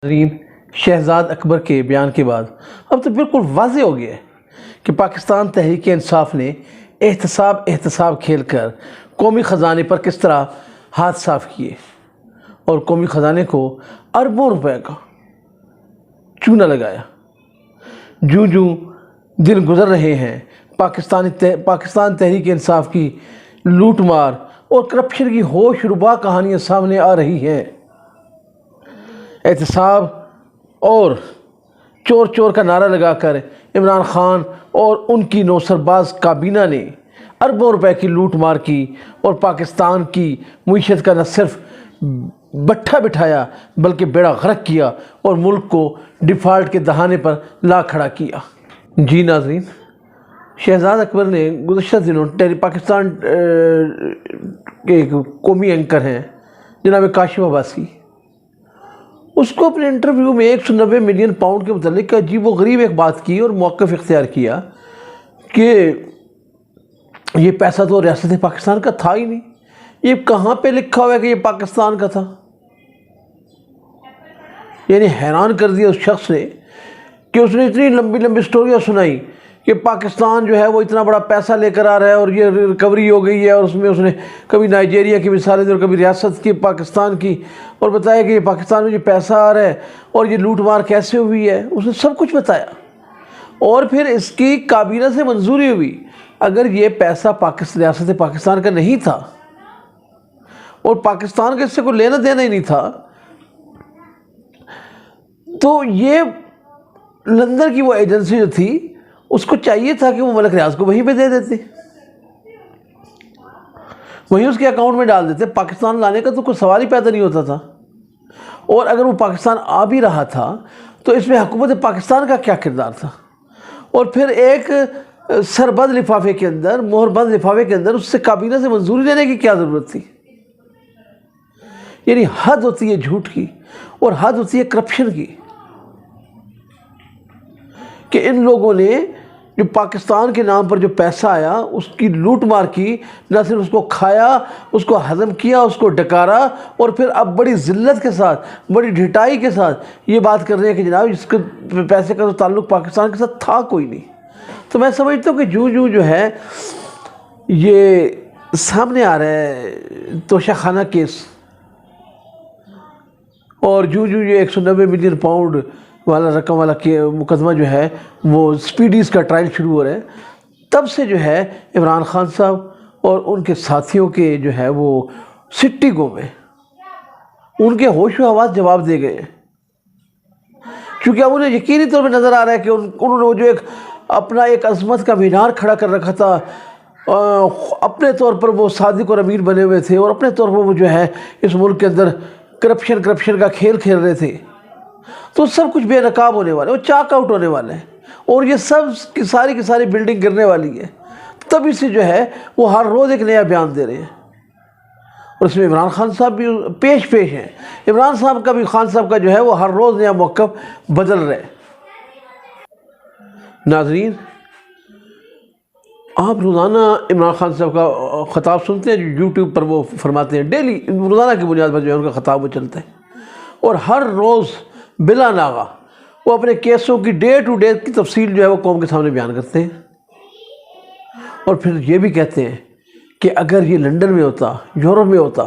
ناظرین، شہزاد اکبر کے بیان کے بعد اب تو بالکل واضح ہو گیا ہے کہ پاکستان تحریک انصاف نے احتساب کھیل کر قومی خزانے پر کس طرح ہاتھ صاف کیے اور قومی خزانے کو اربوں روپے کا چونا لگایا۔ جو دن گزر رہے ہیں، پاکستان تحریک انصاف کی لوٹ مار اور کرپشن کی ہوش ربا کہانیاں سامنے آ رہی ہیں۔ احتساب اور چور کا نعرہ لگا کر عمران خان اور ان کی نوسرباز کابینہ نے اربوں روپے کی لوٹ مار کی اور پاکستان کی معیشت کا نہ صرف بٹھا بٹھایا بلکہ بیڑا غرق کیا اور ملک کو ڈیفالٹ کے دہانے پر لا کھڑا کیا۔ جی ناظرین، شہزاد اکبر نے گزشتہ دنوں پاکستان کے قومی اینکر ہیں جناب کاشف عباسی، اس کو اپنے انٹرویو میں 190 ملین پاؤنڈ کے متعلق عجیب و غریب ایک بات کی اور موقف اختیار کیا کہ یہ پیسہ تو ریاست پاکستان کا تھا ہی نہیں، یہ کہاں پہ لکھا ہوا ہے کہ یہ پاکستان کا تھا۔ یعنی حیران کر دیا اس شخص نے کہ اس نے اتنی لمبی لمبی سٹوریاں سنائی کہ پاکستان جو ہے وہ اتنا بڑا پیسہ لے کر آ رہا ہے اور یہ ریکوری ہو گئی ہے، اور اس نے کبھی نائجیریا کی مثالیں دی اور کبھی ریاست کی پاکستان کی، اور بتایا کہ یہ پاکستان میں جو پیسہ آ رہا ہے اور یہ لوٹ مار کیسے ہوئی ہے، اس نے سب کچھ بتایا۔ اور پھر اس کی کابینہ سے منظوری ہوئی۔ اگر یہ پیسہ ریاست پاکستان کا نہیں تھا اور پاکستان کے اس سے کوئی لینا دینا ہی نہیں تھا، تو یہ لندن کی وہ ایجنسی جو تھی اس کو چاہیے تھا کہ وہ ملک ریاض کو وہیں پہ دے دیتے، وہیں اس کے اکاؤنٹ میں ڈال دیتے۔ پاکستان لانے کا تو کوئی سوال ہی پیدا نہیں ہوتا تھا، اور اگر وہ پاکستان آ بھی رہا تھا تو اس میں حکومت پاکستان کا کیا کردار تھا؟ اور پھر ایک سربند لفافے کے اندر، مہر بند لفافے کے اندر اس سے کابینہ سے منظوری لینے کی کیا ضرورت تھی؟ یعنی حد ہوتی ہے جھوٹ کی اور حد ہوتی ہے کرپشن کی، کہ ان لوگوں نے جو پاکستان کے نام پر جو پیسہ آیا اس کی لوٹ مار کی، نہ صرف اس کو کھایا، اس کو ہضم کیا، اس کو ڈکارا، اور پھر اب بڑی ذلت کے ساتھ، بڑی ڈھٹائی کے ساتھ یہ بات کر رہے ہیں کہ جناب اس کے پیسے کا تو تعلق پاکستان کے ساتھ تھا کوئی نہیں۔ تو میں سمجھتا ہوں کہ جو ہے یہ سامنے آ رہا ہے توشہ خانہ کیس، اور جو یہ 190 ملین پاؤنڈ والا رقم والا مقدمہ جو ہے وہ سپیڈیز کا ٹرائل شروع ہو رہا ہے، تب سے جو ہے عمران خان صاحب اور ان کے ساتھیوں کے جو ہے وہ سٹی گم ہے، ان کے ہوش و حواس جواب دے گئے ہیں، کیونکہ اب انہیں یقینی طور پہ نظر آ رہا ہے کہ انہوں نے جو اپنا ایک عظمت کا مینار کھڑا کر رکھا تھا، اپنے طور پر وہ صادق اور امین بنے ہوئے تھے، اور اپنے طور پر وہ جو ہے اس ملک کے اندر کرپشن کا کھیل کھیل رہے تھے، تو سب کچھ بے نقاب ہونے والا ہے، وہ چاک آؤٹ ہونے والا ہے، اور یہ سب کی ساری بلڈنگ گرنے والی ہے۔ تب سے جو ہے وہ ہر روز ایک نیا بیان دے رہے ہیں، اور اس میں عمران خان صاحب بھی پیش ہیں۔ عمران صاحب کا بھی، خان صاحب کا جو ہے وہ ہر روز نیا موقف بدل رہے ہیں۔ ناظرین، آپ روزانہ عمران خان صاحب کا خطاب سنتے ہیں جو یوٹیوب پر وہ فرماتے ہیں، ڈیلی روزانہ کی بنیاد پر جو ہے ان کا خطاب وہ چلتا ہے، اور ہر روز بلا ناغہ وہ اپنے کیسوں کی ڈے ٹو ڈے کی تفصیل جو ہے وہ قوم کے سامنے بیان کرتے ہیں، اور پھر یہ بھی کہتے ہیں کہ اگر یہ لندن میں ہوتا، یورپ میں ہوتا،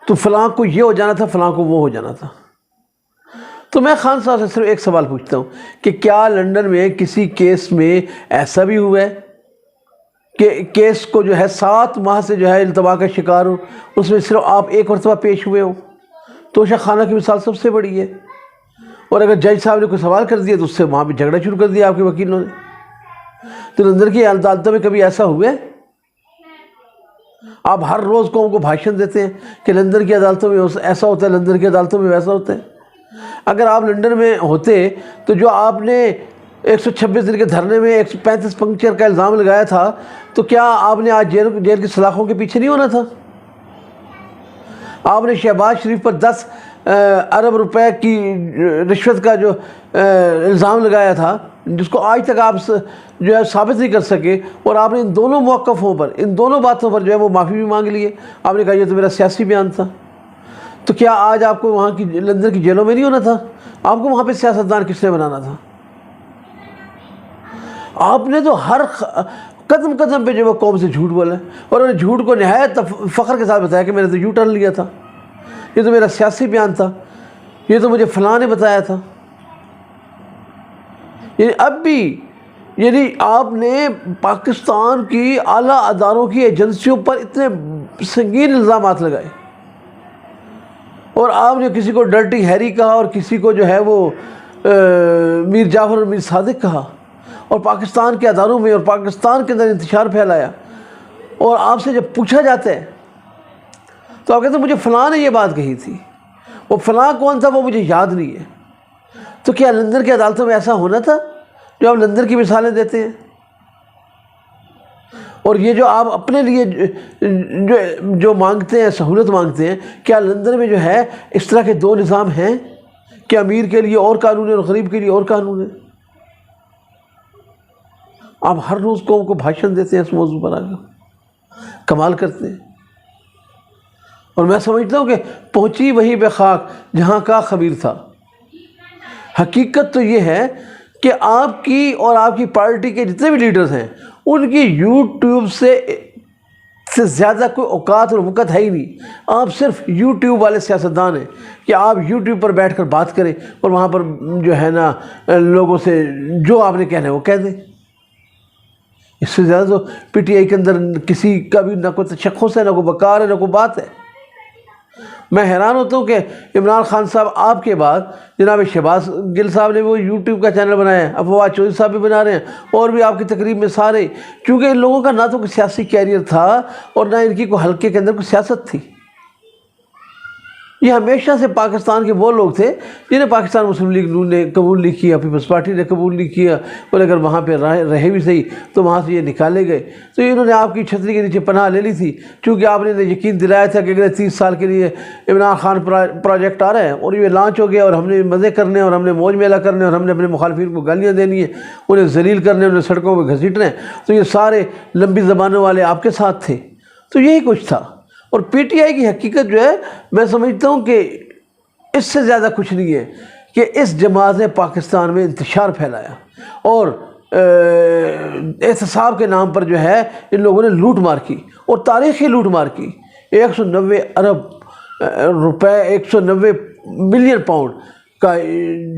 تو فلاں کو یہ ہو جانا تھا، فلاں کو وہ ہو جانا تھا۔ تو میں خان صاحب سے صرف ایک سوال پوچھتا ہوں کہ کیا لندن میں کسی کیس میں ایسا بھی ہوا ہے کہ کیس کو جو ہے 7 ماہ سے جو ہے التوا کا شکار ہو، اس میں صرف آپ ایک مرتبہ پیش ہوئے ہو؟ توشہ خانہ کی مثال سب سے بڑی ہے، اور اگر جج صاحب نے کوئی سوال کر دیا تو اس سے وہاں پہ جھگڑا شروع کر دیا آپ کے وکیلوں نے۔ تو لندن کی عدالتوں میں کبھی ایسا ہوا ہے؟ آپ ہر روز قوم کو بھاشن دیتے ہیں کہ لندن کی عدالتوں میں ایسا ہوتا ہے، لندن کی عدالتوں میں ویسا ہوتا ہے۔ اگر آپ لندن میں ہوتے تو جو آپ نے 126 دن کے دھرنے میں 135 پنکچر کا الزام لگایا تھا، تو کیا آپ نے آج جیل کی سلاخوں کے پیچھے نہیں ہونا تھا؟ آپ نے شہباز شریف پر 10 ارب روپے کی رشوت کا جو الزام لگایا تھا، جس کو آج تک آپ جو ہے ثابت نہیں کر سکے، اور آپ نے ان دونوں موقفوں پر، ان دونوں باتوں پر جو ہے وہ معافی بھی مانگ لی ہے۔ آپ نے کہا یہ تو میرا سیاسی بیان تھا۔ تو کیا آج آپ کو وہاں کی لندن کی جیلوں میں نہیں ہونا تھا؟ آپ کو وہاں پہ سیاستدان کس نے بنانا تھا؟ آپ نے تو ہر قدم قدم پہ جو وہ قوم سے جھوٹ بولا ہے، اور انہوں نے جھوٹ کو نہایت فخر کے ساتھ بتایا کہ میں نے تو یو ٹرن لیا تھا، یہ تو میرا سیاسی بیان تھا، یہ تو مجھے فلاں نے بتایا تھا۔ یعنی اب بھی یعنی آپ نے پاکستان کی اعلیٰ اداروں کی ایجنسیوں پر اتنے سنگین الزامات لگائے، اور آپ نے کسی کو ڈرٹی ہیری کہا اور کسی کو جو ہے وہ میر جعفر اور میر صادق کہا، اور پاکستان کے اداروں میں اور پاکستان کے اندر انتشار پھیلایا، اور آپ سے جب پوچھا جاتا ہے تو آپ کہتے ہیں مجھے فلاں نے یہ بات کہی تھی، وہ فلاں کون تھا وہ مجھے یاد نہیں ہے۔ تو کیا لندن کی عدالتوں میں ایسا ہونا تھا جو آپ لندن کی مثالیں دیتے ہیں؟ اور یہ جو آپ اپنے لیے جو مانگتے ہیں، سہولت مانگتے ہیں، کیا لندن میں جو ہے اس طرح کے دو نظام ہیں کہ امیر کے لیے اور قانون ہے اور غریب کے لیے اور قانون ہے؟ آپ ہر روز قوم کو بھاشن دیتے ہیں اس موضوع پر، آگے کمال کرتے ہیں۔ اور میں سمجھتا ہوں کہ پہنچی وہیں پہ خاک جہاں کا خبیر تھا۔ حقیقت تو یہ ہے کہ آپ کی اور آپ کی پارٹی کے جتنے بھی لیڈرز ہیں ان کی یوٹیوب سے زیادہ کوئی اوقات اور وقت ہے ہی نہیں۔ آپ صرف یوٹیوب والے سیاستدان ہیں کہ آپ یوٹیوب پر بیٹھ کر بات کریں اور وہاں پر جو ہے نا لوگوں سے جو آپ نے کہنا ہے وہ کہہ دیں۔ اس سے زیادہ تو پی ٹی آئی کے اندر کسی کا بھی نہ کوئی تشخص ہے، نہ کوئی وقار ہے، نہ کوئی بات ہے۔ میں حیران ہوتا ہوں کہ عمران خان صاحب آپ کے بعد جناب شہباز گل صاحب نے وہ یوٹیوب کا چینل بنایا ہے، اب فواد چودھری صاحب بھی بنا رہے ہیں، اور بھی آپ کی تقریب میں سارے، کیونکہ ان لوگوں کا نہ تو کوئی سیاسی کیریئر تھا اور نہ ان کی کوئی حلقے کے اندر کوئی سیاست تھی۔ یہ ہمیشہ سے پاکستان کے وہ لوگ تھے جنہیں پاکستان مسلم لیگ نون نے قبول نہیں کیا، پیپلز پارٹی نے قبول نہیں کیا، اور اگر وہاں پہ رہے بھی صحیح تو وہاں سے یہ نکالے گئے۔ تو انہوں نے آپ کی چھتری کے نیچے پناہ لے لی تھی، چونکہ آپ نے یقین دلایا تھا کہ اگلے 30 سال کے لیے عمران خان پروجیکٹ آ رہا ہے اور یہ لانچ ہو گیا، اور ہم نے مزے کرنے اور ہم نے موج میلہ کرنے اور ہم نے اپنے مخالفین کو گالیاں دینی ہیں، انہیں ذلیل کرنے، انہیں سڑکوں پہ گھسیٹنا ہے۔ تو یہ سارے لمبی زبانوں والے آپ کے ساتھ تھے، تو یہی کچھ تھا۔ اور پی ٹی آئی کی حقیقت جو ہے میں سمجھتا ہوں کہ اس سے زیادہ کچھ نہیں ہے کہ اس جماعت نے پاکستان میں انتشار پھیلایا اور احتساب کے نام پر جو ہے ان لوگوں نے لوٹ مار کی، اور تاریخی لوٹ مار کی۔ 190 ارب روپے، 190 ملین پاؤنڈ کا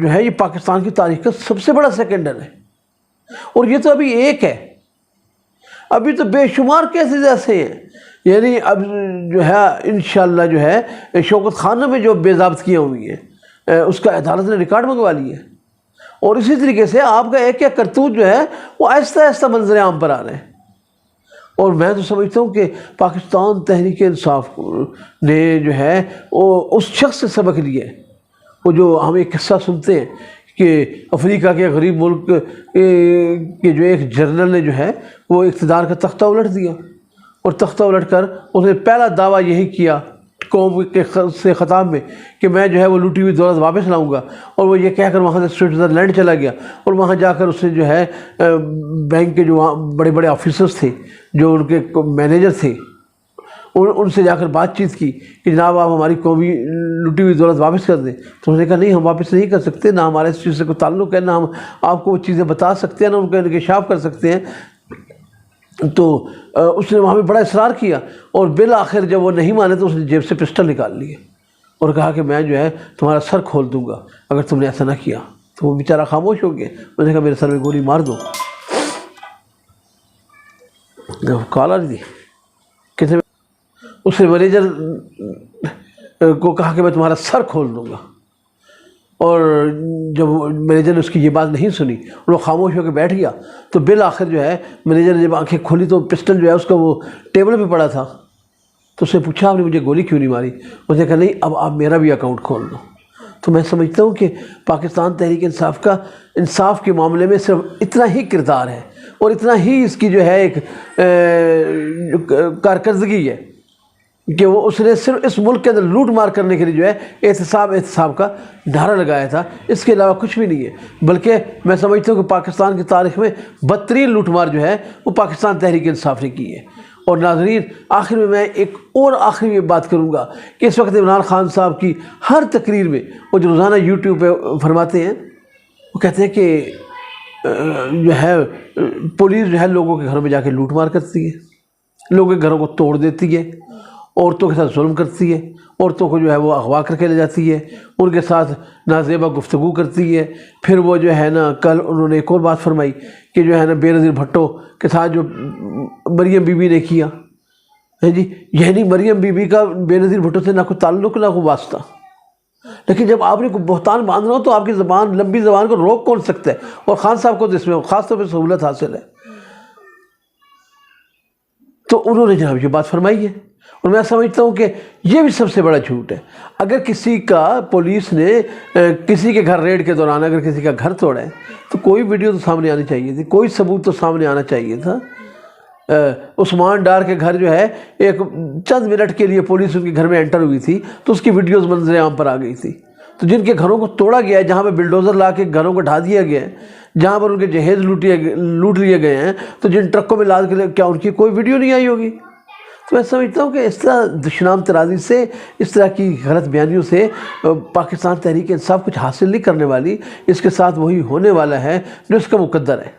جو ہے یہ پاکستان کی تاریخ کا سب سے بڑا سیکنڈر ہے، اور یہ تو ابھی ایک ہے، ابھی تو بے شمار کیسز ایسے ہیں۔ یعنی اب جو ہے انشاءاللہ جو ہے شوکت خانوں میں جو بے ضابطگیاں ہوئی ہیں اس کا عدالت نے ریکارڈ منگوا لی ہے، اور اسی طریقے سے آپ کا ایک ایک کرتوت جو ہے وہ آہستہ آہستہ منظر عام پر آ رہے ہیں۔ اور میں تو سمجھتا ہوں کہ پاکستان تحریک انصاف نے جو ہے وہ اس شخص سے سبق لیے، وہ جو ہم ایک قصہ سنتے ہیں کہ افریقہ کے غریب ملک کے جو ایک جنرل نے جو ہے وہ اقتدار کا تختہ الٹ دیا، اور تختہ الٹ کر اس نے پہلا دعویٰ یہی کیا قوم کے سے خطاب میں کہ میں جو ہے وہ لوٹی ہوئی دولت واپس لاؤں گا، اور وہ یہ کہہ کر وہاں سے سوئٹزرلینڈ چلا گیا، اور وہاں جا کر اس نے جو ہے بینک کے جو وہاں بڑے بڑے آفیسرز تھے، جو ان کے مینیجر تھے، ان سے جا کر بات چیت کی کہ جناب آپ ہماری قومی لوٹی ہوئی دولت واپس کر دیں۔ تو انہوں نے کہا نہیں، ہم واپس نہیں کر سکتے، نہ ہمارے اس چیز سے کوئی تعلق ہے، نہ ہم آپ کو وہ چیزیں بتا سکتے ہیں، نہ ان کا انکشاف کر سکتے ہیں۔ تو اس نے وہاں پہ بڑا اصرار کیا، اور بالآخر جب وہ نہیں مانے تو اس نے جیب سے پسٹل نکال لی اور کہا کہ میں جو ہے تمہارا سر کھول دوں گا اگر تم نے ایسا نہ کیا۔ تو وہ بیچارہ خاموش ہو گیا، میں نے کہا میرے سر میں گولی مار دو۔ کال آ رہی تھی کتنے، اس نے مینیجر کو کہا کہ میں تمہارا سر کھول دوں گا، اور جب مینیجر نے اس کی یہ بات نہیں سنی اور وہ خاموش ہو کے بیٹھ گیا، تو بالآخر جو ہے مینیجر نے جب آنکھیں کھولی تو پسٹل جو ہے اس کا وہ ٹیبل پہ پڑا تھا۔ تو اس نے پوچھا آپ نے مجھے گولی کیوں نہیں ماری؟ اس نے کہا نہیں، اب آپ میرا بھی اکاؤنٹ کھول دو۔ تو میں سمجھتا ہوں کہ پاکستان تحریک انصاف کا انصاف کے معاملے میں صرف اتنا ہی کردار ہے اور اتنا ہی اس کی جو ہے ایک کارکردگی ہے کہ وہ اس نے صرف اس ملک کے اندر لوٹ مار کرنے کے لیے جو ہے احتساب کا نعرہ لگایا تھا، اس کے علاوہ کچھ بھی نہیں ہے۔ بلکہ میں سمجھتا ہوں کہ پاکستان کی تاریخ میں بدترین لوٹ مار جو ہے وہ پاکستان تحریک انصاف نے کی ہے، اور ناظرین آخر میں ایک اور آخری میں بات کروں گا کہ اس وقت عمران خان صاحب کی ہر تقریر میں وہ جو روزانہ یوٹیوب پہ فرماتے ہیں، وہ کہتے ہیں کہ جو ہے پولیس جو ہے لوگوں کے گھروں میں جا کے لوٹ مار کرتی ہے، لوگوں کے گھروں کو توڑ دیتی ہے، عورتوں کے ساتھ ظلم کرتی ہے، عورتوں کو جو ہے وہ اغوا کر کے لے جاتی ہے، ان کے ساتھ نازیبا گفتگو کرتی ہے۔ پھر وہ جو ہے نا کل انہوں نے ایک اور بات فرمائی کہ جو ہے نا بے نظیر بھٹو کے ساتھ جو مریم بی بی نے کیا ہے جی، یعنی مریم بی بی کا بے نظیر بھٹو سے نہ کوئی تعلق نہ کوئی واسطہ، لیکن جب آپ نے کوئی بہتان باندھنا ہو تو آپ کی زبان، لمبی زبان کو روک کون سکتا ہے؟ اور خان صاحب کو تو اس میں خاص طور پہ سہولت حاصل ہے۔ تو انہوں نے جناب یہ بات فرمائی ہے، اور میں سمجھتا ہوں کہ یہ بھی سب سے بڑا جھوٹ ہے۔ اگر کسی کا پولیس نے کسی کے گھر ریڈ کے دوران اگر کسی کا گھر توڑا ہے تو کوئی ویڈیو تو سامنے آنی چاہیے تھی، کوئی ثبوت تو سامنے آنا چاہیے تھا۔ عثمان ڈار کے گھر جو ہے ایک چند منٹ کے لیے پولیس ان کے گھر میں انٹر ہوئی تھی تو اس کی ویڈیوز منظر عام پر آ گئی تھی۔ تو جن کے گھروں کو توڑا گیا ہے، جہاں پہ بلڈوزر لا کے گھروں کو ڈھا دیا گیا ہے، جہاں پر ان کے جہیز لوٹ لیے گئے ہیں، تو جن ٹرکوں میں لاد کے کیا ان کی کوئی ویڈیو نہیں آئی ہوگی؟ تو میں سمجھتا ہوں کہ اس طرح دشنام ترازی سے، اس طرح کی غلط بیانیوں سے پاکستان تحریک انصاف کچھ حاصل نہیں کرنے والی، اس کے ساتھ وہی ہونے والا ہے جو اس کا مقدر ہے۔